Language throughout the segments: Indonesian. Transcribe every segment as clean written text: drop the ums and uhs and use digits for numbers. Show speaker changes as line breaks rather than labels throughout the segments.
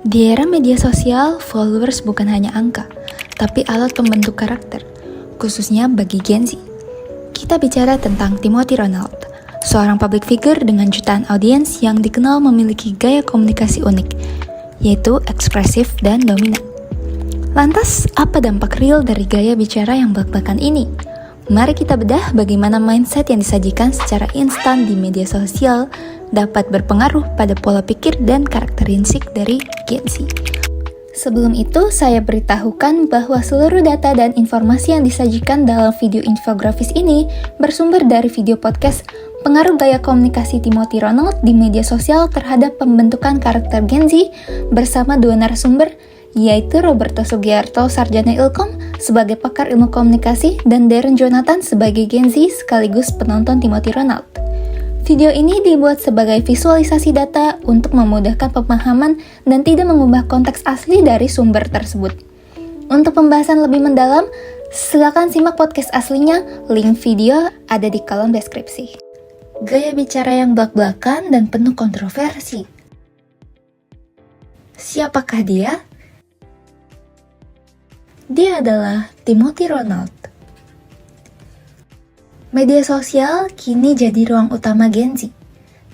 Di era media sosial, followers bukan hanya angka, tapi alat pembentuk karakter, khususnya bagi Gen Z. Kita bicara tentang Timothy Ronald, seorang public figure dengan jutaan audiens yang dikenal memiliki gaya komunikasi unik, yaitu ekspresif dan dominan. Lantas, apa dampak real dari gaya bicara yang belak-belakan ini? Mari kita bedah bagaimana mindset yang disajikan secara instan di media sosial dapat berpengaruh pada pola pikir dan karakteristik dari Gen Z. Sebelum itu, saya beritahukan bahwa seluruh data dan informasi yang disajikan dalam video infografis ini bersumber dari video podcast Pengaruh Gaya Komunikasi Timothy Ronald di Media Sosial Terhadap Pembentukan Karakter Gen Z bersama dua narasumber, yaitu Roberto Sugiarto, Sarjana Ilkom sebagai pakar ilmu komunikasi, dan Darren Jonathan sebagai Gen Z sekaligus penonton Timothy Ronald. Video ini dibuat sebagai visualisasi data untuk memudahkan pemahaman dan tidak mengubah konteks asli dari sumber tersebut. Untuk pembahasan lebih mendalam, silakan simak podcast aslinya, link video ada di kolom deskripsi. Gaya bicara yang belak-belakan dan penuh kontroversi. Siapakah dia? Dia adalah Timothy Ronald. Media sosial kini jadi ruang utama Gen Z.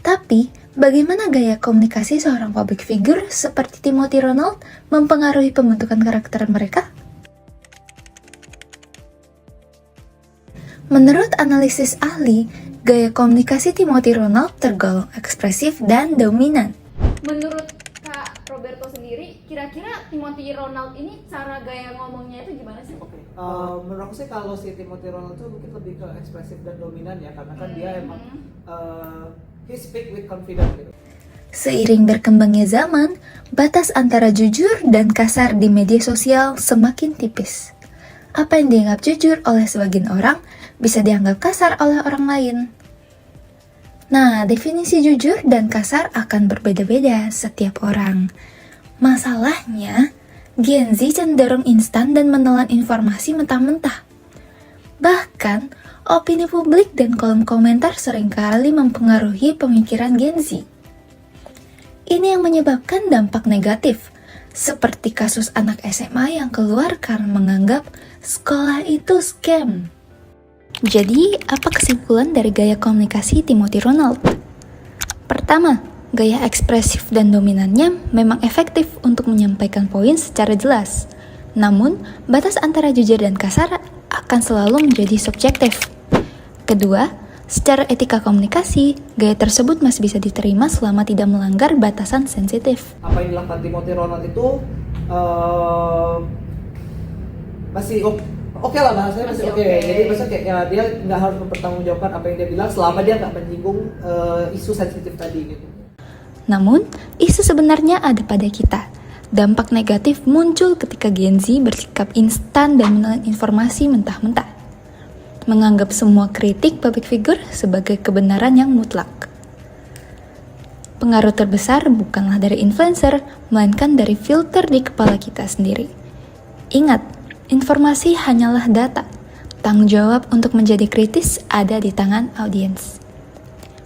Tapi, bagaimana gaya komunikasi seorang public figure seperti Timothy Ronald mempengaruhi pembentukan karakter mereka? Menurut analisis ahli, gaya komunikasi Timothy Ronald tergolong ekspresif dan dominan.
Menurut Kak Roberto sendiri, kira-kira Timothy Ronald ini cara gaya ngomongnya itu gimana sih?
Menurut aku sih kalau si Timothy Ronald itu mungkin lebih ke ekspresif dan dominan ya, karena kan dia emang he speak with confidence gitu.
Seiring berkembangnya zaman, batas antara jujur dan kasar di media sosial semakin tipis. Apa yang dianggap jujur oleh sebagian orang bisa dianggap kasar oleh orang lain. Nah, definisi jujur dan kasar akan berbeda-beda setiap orang. Masalahnya, Gen Z cenderung instan dan menelan informasi mentah-mentah. Bahkan, opini publik dan kolom komentar seringkali mempengaruhi pemikiran Gen Z. Ini yang menyebabkan dampak negatif, seperti kasus anak SMA yang keluar karena menganggap sekolah itu scam. Jadi, apa kesimpulan dari gaya komunikasi Timothy Ronald? Pertama, gaya ekspresif dan dominannya memang efektif untuk menyampaikan poin secara jelas. Namun, batas antara jujur dan kasar akan selalu menjadi subjektif. Kedua, secara etika komunikasi, gaya tersebut masih bisa diterima selama tidak melanggar batasan sensitif.
Apa yang dilakukan Timothy Ronald itu masih oke lah, bahasanya masih oke. Jadi maksudnya kayak ya, dia nggak harus mempertanggungjawabkan apa yang dia bilang selama dia nggak menyinggung isu sensitif tadi gitu.
Namun, isu sebenarnya ada pada kita. Dampak negatif muncul ketika Gen Z bersikap instan dan menelan informasi mentah-mentah. Menganggap semua kritik public figure sebagai kebenaran yang mutlak. Pengaruh terbesar bukanlah dari influencer, melainkan dari filter di kepala kita sendiri. Ingat, informasi hanyalah data. Tanggung jawab untuk menjadi kritis ada di tangan audiens.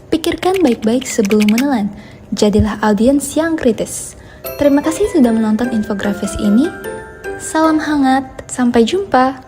Pikirkan baik-baik sebelum menelan. Jadilah audiens yang kritis. Terima kasih sudah menonton infografis ini. Salam hangat, sampai jumpa.